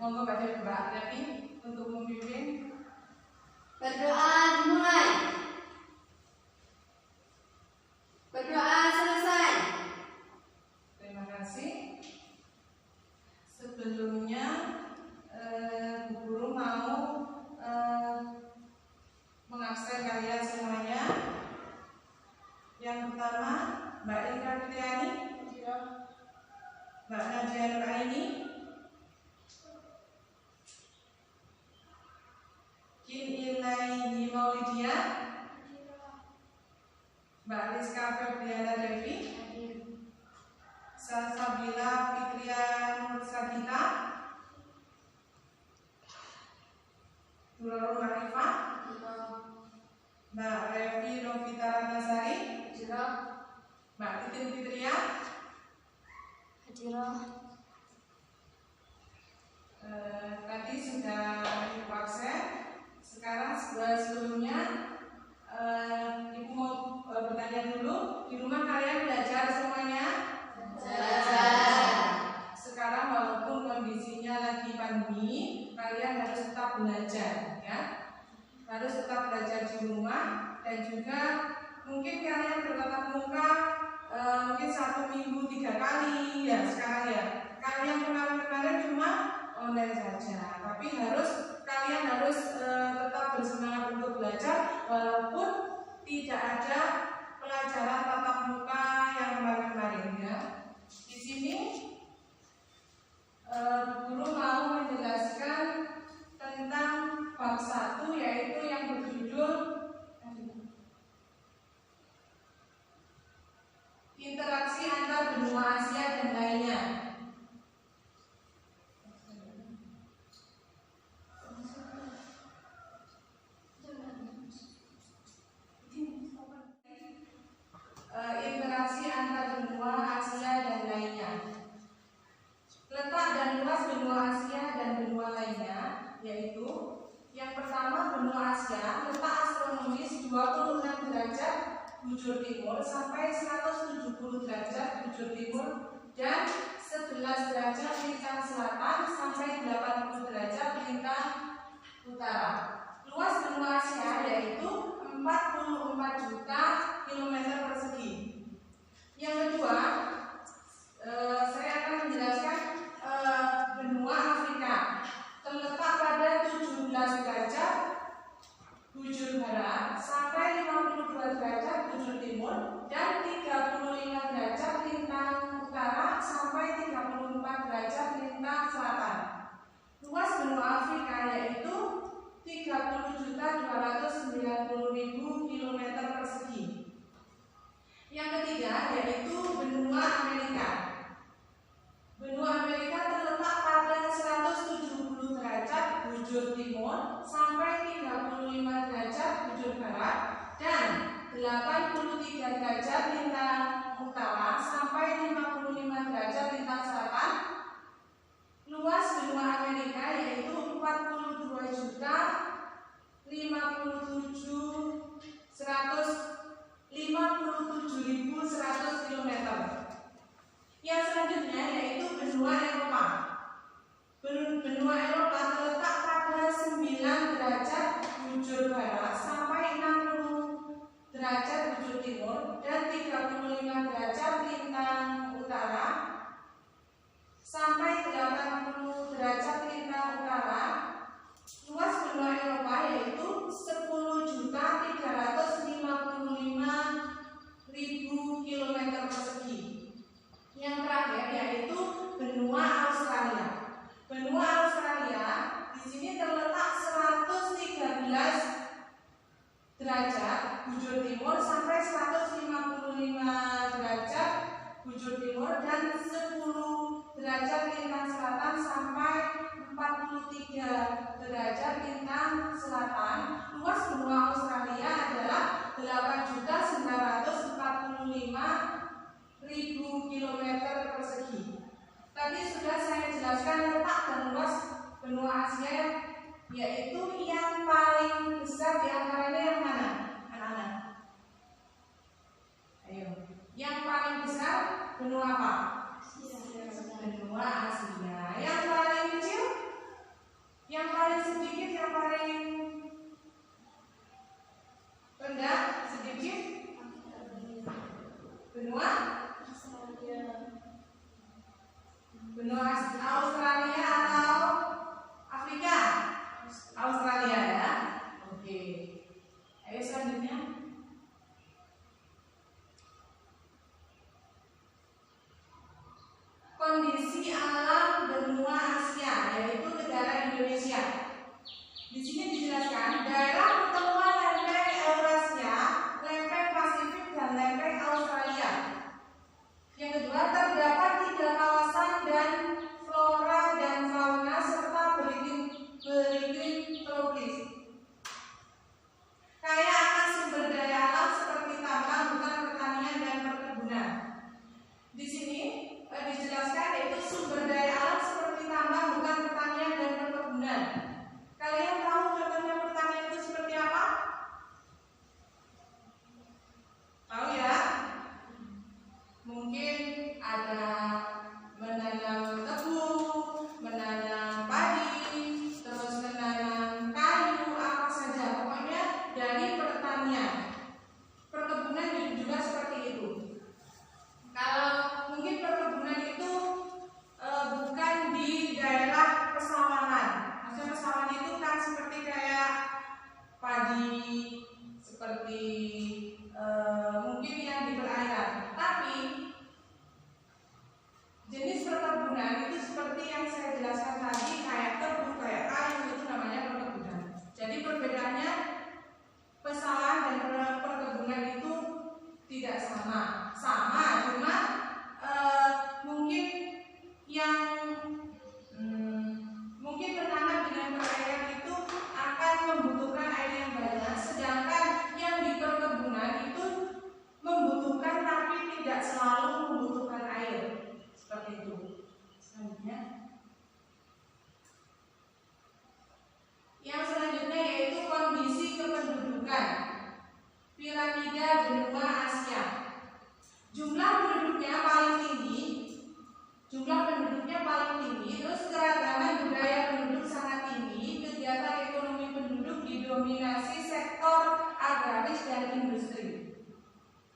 Monggo Mbak Devi untuk memimpin. Berdoa dimulai. Berdoa selesai. Terima kasih. Sebelumnya Bu Guru mau mengabsen kalian semuanya. Yang pertama Mbak Ika Fitriani, Mbak Nadia Nuraini, Kin Ilaini Maulidia, Mbak Rizka Febriana Devi, Salsabila Fitrian Mursadita, Nurul Marifah, Mbak Revi Novita Nasari, Mbak Titin Fitria, tadi sudah dipaksa. Sekarang sebelumnya Ibu mau bertanya dulu, di rumah kalian belajar semuanya? Belajar. Sekarang walaupun kondisinya lagi pandemi, kalian harus tetap belajar, ya. Harus tetap belajar di rumah, dan juga mungkin kalian bertatap muka mungkin 1 minggu 3 kali, ya sekarang ya. Kalian kemarin cuma online saja, tapi kalian harus tetap bersemangat untuk belajar walaupun tidak ada pelajaran tatap muka yang kemarin-kemarin, ya. Di sini guru mau menjelaskan tentang bab 1, yaitu yang berjudul interaksi antar benua Asia dan lainnya. Interaksi antar benua Asia dan lainnya. Letak dan luas benua Asia dan benua lainnya, yaitu yang pertama benua Asia, letak astronomis 26 derajat bujur timur sampai 170 derajat bujur timur dan 11 derajat lintang selatan sampai 80 derajat lintang utara. Luas benua Asia yaitu 44 juta kilometer persegi. Yang kedua, saya akan menjelaskan benua Afrika, terletak pada 17 derajat bujur barat sampai 52 derajat bujur timur dan 35 derajat lintang utara sampai 34 derajat lintang selatan. Luas benua Afrika yaitu 30.290.000 kilometer persegi. Yang ketiga yaitu benua Amerika. Benua Amerika terletak pada 170 derajat bujur timur sampai 35 derajat bujur barat dan 83 derajat lintang utara sampai 55 derajat lintang selatan. Luas benua Amerika yaitu 57.100 km. Yang selanjutnya yaitu benua Eropa. Benua Eropa terletak pada 9 derajat bujur barat sampai 60 derajat bujur timur dan 35 derajat lintang utara sampai 80 derajat lintang utara. Luas benua Eropa yaitu 10.355.000 km persegi. Yang terakhir yaitu benua Australia. Benua Australia di sini terletak 113 derajat bujur timur sampai 155 derajat bujur timur dan 10 derajat lintang selatan sampai 43 derajat lintang selatan. Luas benua Australia adalah 8.945.000 km persegi. Tadi sudah saya jelaskan letak dan luas benua Asia, yaitu yang paling besar di antaranya yang mana, anak-anak? Ayo, yang paling besar benua apa? Benua Asia. Yang paling kecil?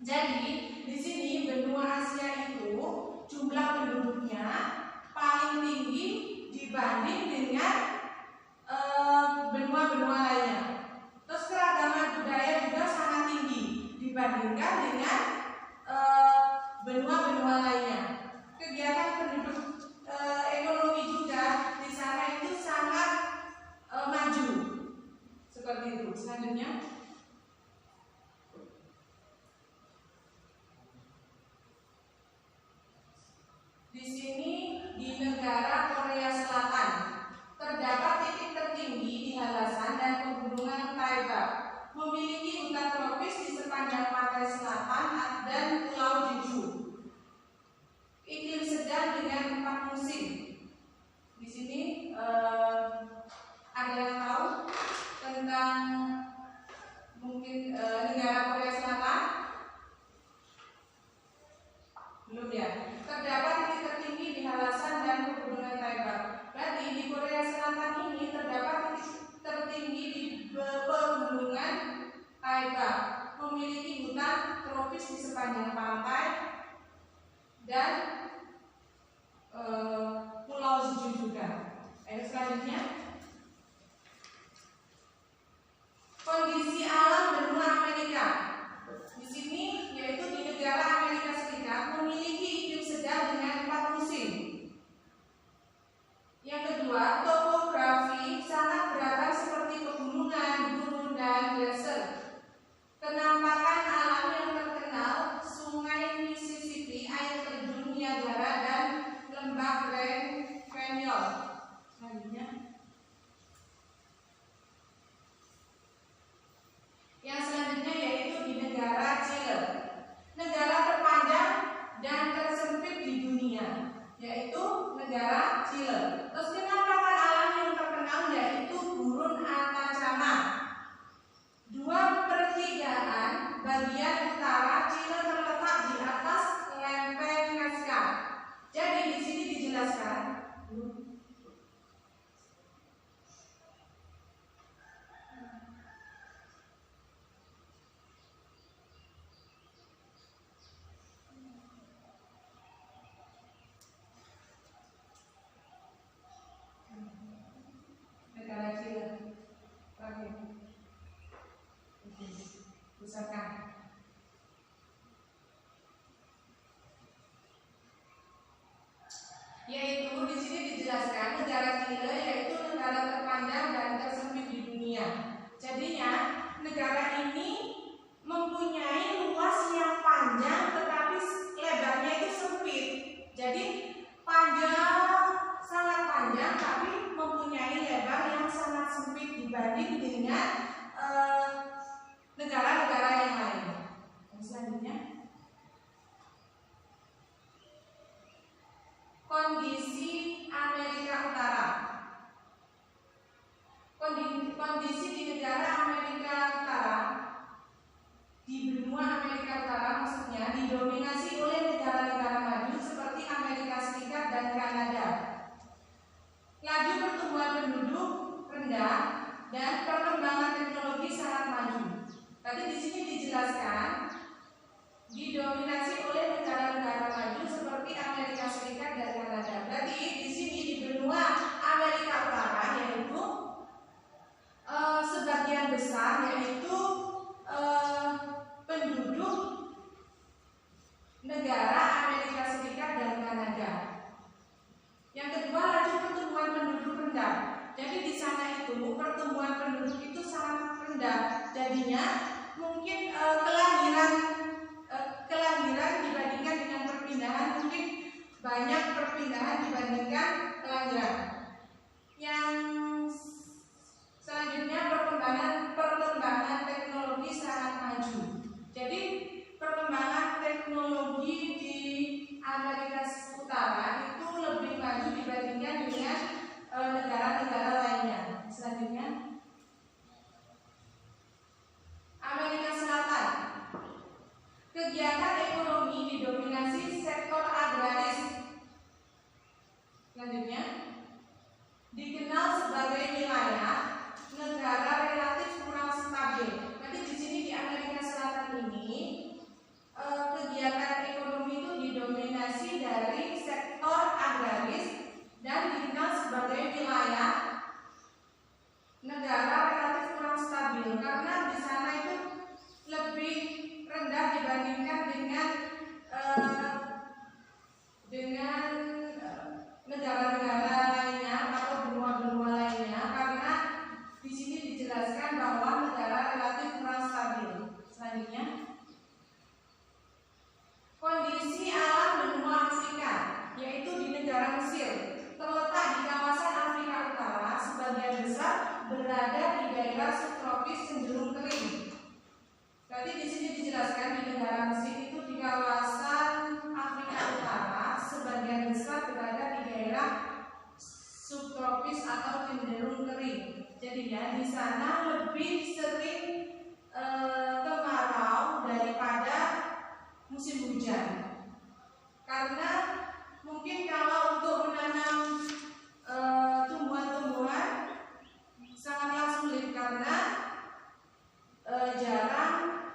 Jadi di sini benua Asia itu jumlah penduduknya paling tinggi dibanding dengan benua-benua lainnya. Terus keragaman budaya juga sangat tinggi dibandingkan dengan benua-benua lainnya. Kegiatan penduduk ekonomi juga di sana itu sangat maju. Seperti itu. Selanjutnya, di sini di negara Korea Selatan terdapat titik tertinggi di halasan dan pegunungan Taiba, memiliki hutan tropis di sepanjang pantai selatan dan Pulau Jeju. Iklim sedang dengan 4 musim. Di sini ada yang tahu tentang mungkin negara Korea Selatan? Belum ya? Terdapat titik tertinggi di halasan dan pegunungan Taiba. Berarti di Korea Selatan ini terdapat titik tertinggi di pegunungan Taiba, memiliki hutan tropis di sepanjang pantai dan Pulau Jeju juga. Selanjutnya, kondisi alam benua Amerika. Di sini yaitu di negara Amerika Serikat memiliki iklim sedang dengan 4 musim. Yang kedua, topografi sangat beragam seperti pegunungan, gunung, dan gletser. Kenampakan alam yang terkenal Sungai Mississippi, air terjun Niagara, dan lembah Grand Canyon. Selanjutnya, yang selanjutnya yaitu di negara Chile, negara terpanjang dan tersempit di dunia, yaitu negara Chile. Terus kenampakan alam yang terkenal yaitu Gurun Atacama. 2/3 bagian utara Chile terletak di atas lempeng Nazca. Jadi di sini dijelaskan negara Chile. Oke. Misalkan yaitu di sini dijelaskan negara Chile yaitu negara terpanjang dan tersempit di dunia. Jadinya negara ini mempunyai luas yang panjang tetapi lebarnya itu sempit. Jadi panjang, sangat panjang tapi mempunyai lebar yang sangat sempit dibanding dengan negara-negara yang lain. Selanjutnya, kondisi Amerika Utara. Kondisi di negara Amerika Utara, di benua Amerika Utara maksudnya, didominasi oleh negara-negara maju seperti Amerika Serikat dan Kanada. Laju pertumbuhan penduduk rendah dan perkembangan teknologi sangat maju. Tadi di sini dijelaskan didominasi oleh negara-negara maju seperti Amerika Serikat dan Kanada. Berarti di sini di benua Amerika Utara yaitu sebagian besar yaitu penduduk negara Amerika Serikat dan Kanada. Yang kedua, laju pertumbuhan penduduk rendah. Jadi di sana itu pertumbuhan penduduk itu sangat rendah. Jadinya mungkin kelahiran dibandingkan dengan perpindahan mungkin banyak perpindahan dibandingkan berada di daerah subtropis cenderung kering. Berarti di sini dijelaskan di negara Mesir itu di kawasan Afrika Utara sebagian besar berada di daerah subtropis atau cenderung kering. Jadinya di sana lebih sering kemarau daripada musim hujan. Karena mungkin kalau untuk menanam tumbuhan-tumbuhan sangatlah sulit karena jarang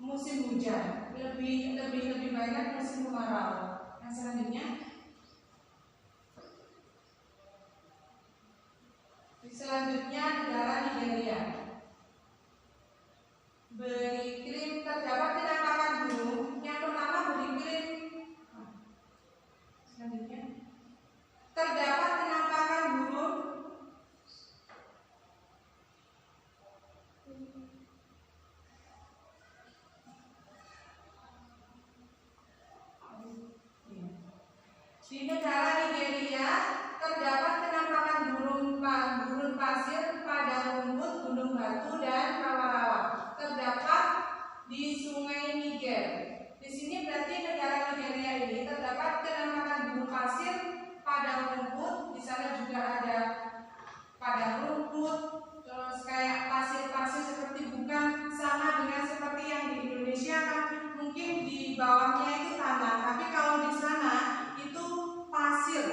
musim hujan, lebih banyak musim kemarau. Yang selanjutnya, negara Nigeria. Beriklim terdapat penangkapan gunung. Yang pertama beriklim. Selanjutnya, terdapat penangkapan gunung di negara Nigeria. Terdapat penangkapan gurun pasir, padang rumput, gunung batu, dan rawa-rawa. Terdapat di Sungai Niger. Di sini berarti negara Nigeria ini terdapat penangkapan gurun pasir, padang rumput. Di sana juga ada padang rumput, terus kayak pasir-pasir seperti bukan sama dengan seperti yang di Indonesia kan mungkin di bawahnya itu tanah, tapi kalau di sana itu pasir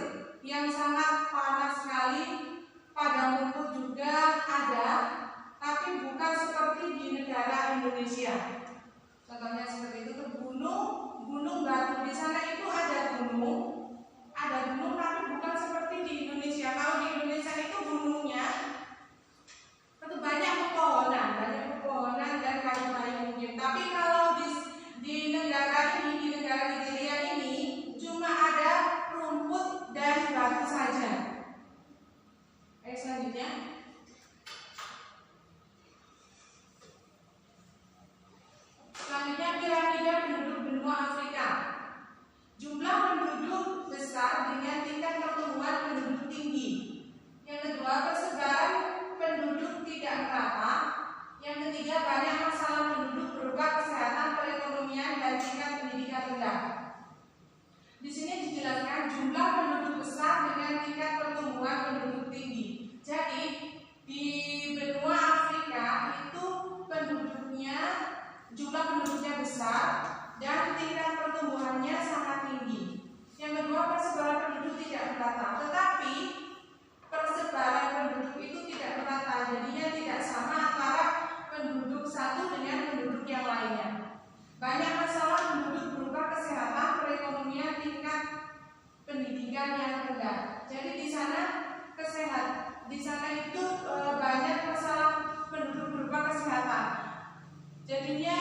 yang sangat panas sekali. Padang rumput juga ada, tapi bukan seperti di negara Indonesia. Contohnya seperti itu, gunung batu. Di sana itu ada gunung tapi bukan seperti di Indonesia. Kalau di Indonesia itu gunungnya itu banyak pepohonan dan kayu-kayu mungkin. Tapi kalau di negara Nigeria ini cuma ada rumput dan batu saja. Ayo selanjutnya. Piramida penduduk benua Afrika. Jumlah penduduk besar dengan tingkat pertumbuhan penduduk tinggi. Yang kedua, persebaran penduduk tidak merata. Yang ketiga, banyak masalah penduduk berupa kesehatan, perekonomian, dan tingkat pendidikan rendah. Di sini dijelaskan jumlah penduduk besar dengan tingkat pertumbuhan penduduk tinggi. Jadi di benua Afrika itu jumlah penduduknya besar dan tingkat pertumbuhannya sangat tinggi. Yang kedua, persebaran penduduk tidak merata. Tetapi persebaran penduduk itu tidak merata, jadinya tidak sama antara penduduk satu dengan penduduk yang lainnya. Banyak masalah penduduk berupa kesehatan, perekonomian, tingkat pendidikan yang rendah. Jadi di sana itu banyak masalah penduduk berupa kesehatan. Jadinya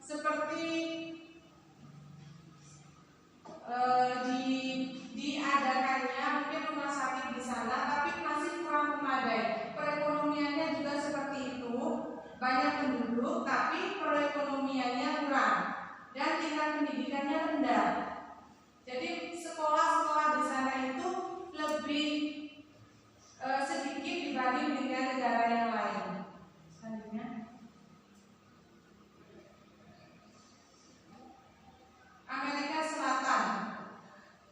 seperti diadakannya mungkin rumah sakit di sana, tapi masih kurang memadai. Perekonomiannya juga seperti itu, banyak penduduk, tapi perekonomiannya kurang dan tingkat pendidikannya rendah. Jadi sekolah-sekolah di sana itu lebih sedikit dibanding dengan negara yang lain. Selanjutnya, Amerika Selatan.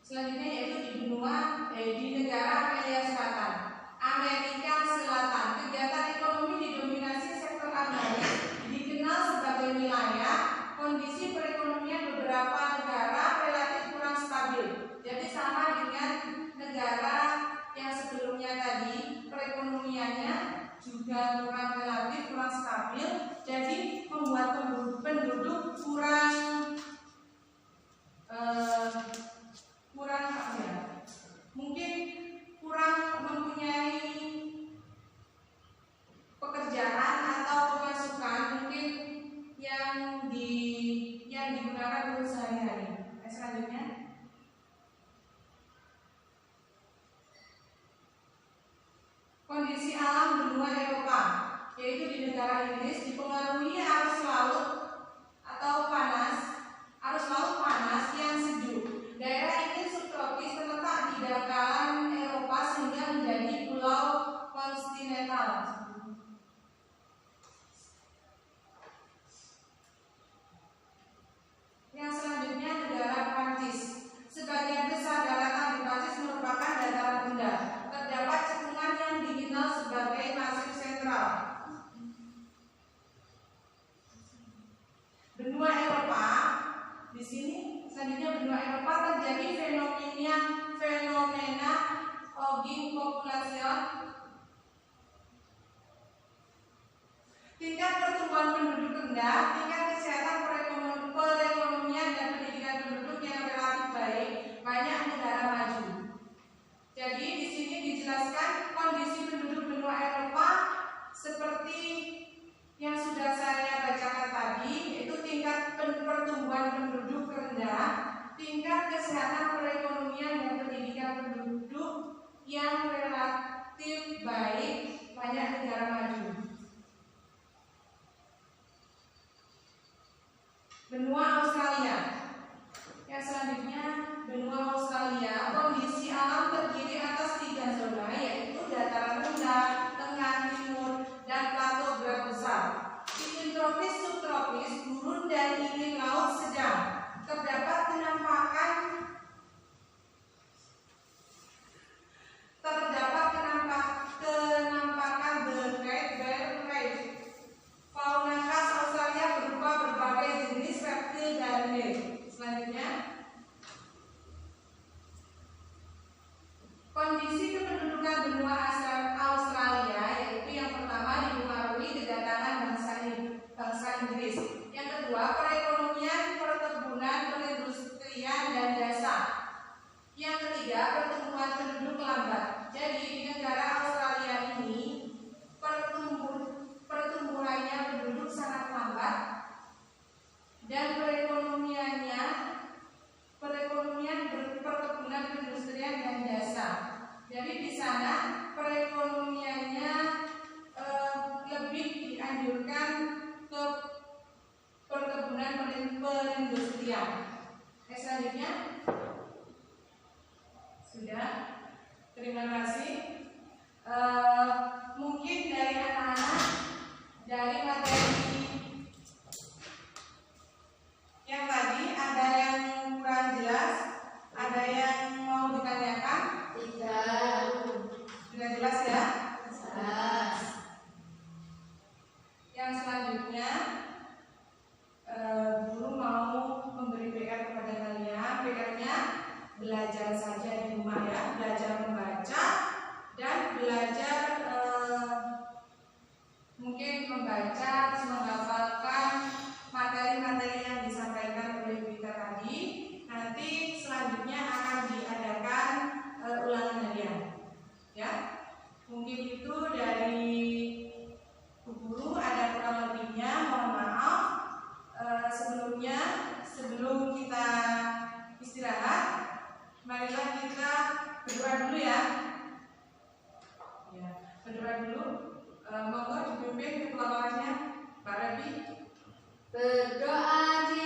Selanjutnya yaitu di negara Amerika Selatan. Amerika Selatan, kegiatan ekonomi didominasi sektor agraris, dikenal sebagai wilayah. Kondisi perekonomian beberapa negara relatif kurang stabil. Jadi sama dengan negara yang sebelumnya tadi, perekonomiannya juga kurang stabil. Jadi membuat penduduk mungkin kurang mempunyai pekerjaan atau pemasukan mungkin yang digunakan untuk sehari-hari. Selanjutnya, kondisi alam benua Eropa, yaitu di negara Inggris, dipengaruhi arus laut panas yang sejuk. Daerah ini subtropis terletak di dangkalan Eropa sehingga menjadi pulau posisi netral. Yang selanjutnya negara Prancis. Sebagian besar daratan di Prancis merupakan dataran rendah. Terdapat cekungan yang dikenal sebagai Masif Sentral. Benua Eropa. Di sini selanjutnya benua Eropa terjadi fenomena aging population. Tingkat pertumbuhan penduduk rendah, tingkat kesehatan perekonomian dan pendidikan penduduk yang relatif baik, banyak negara maju. Jadi di sini dijelaskan kondisi penduduk benua Eropa seperti yang sudah saya bacakan tadi, yaitu tingkat pertumbuhan penduduk rendah, tingkat kesehatan perekonomian dan pendidikan penduduk yang relatif baik, banyak negara maju. Benua Australia. Yang selanjutnya benua Australia, kondisi alam terdiri atas 3 zona, yaitu dataran rendah, tengah, timur, dan plato berat besar. Iklim tropis, subtropis, gurun, dan iklim laut sedang. Terdapat penampakan The Great Barrier Reef. Fauna khas Australia berupa berbagai jenis reptil dan hiu. Selanjutnya, kondisi kependudukan benua Australia, yaitu yang pertama dipengaruhi kedatangan bangsa Inggris. Yang kedua, perekonomian, perkebunan, perindustrian, dan jasa. Yang ketiga, pertumbuhan penduduk lambat. Jadi di negara Australia ini pertumbuhannya penduduk sangat lambat dan perekonomian perkebunan, perindustrian, dan jasa. Jadi di sana perekonomiannya lebih dianjurkan ke perkebunan, perindustrian. Selanjutnya sudah. Terima kasih. Mungkin dari anak-anak dari materi yang tadi ada yang kurang jelas, ada yang mau ditanyakan? Tidak. Sudah jelas ya? Jelas. Yang selanjutnya guru mau memberi PR kepada kalian. PR-nya belajar saja di rumah ya, belajar membaca dan belajar mungkin membaca terus menghafalkan materi-materi yang disampaikan oleh kita tadi. Nanti selanjutnya akan diadakan ulangan harian ya. Mungkin itu dari Bu Guru, ada kurang lebihnya mohon maaf. Sebelum kita istirahat, marilah kita berdoa dulu ya. Ya, berdoa dulu. Monggo dipimpin ketua kelasnya, Pak Rabi. Berdoa di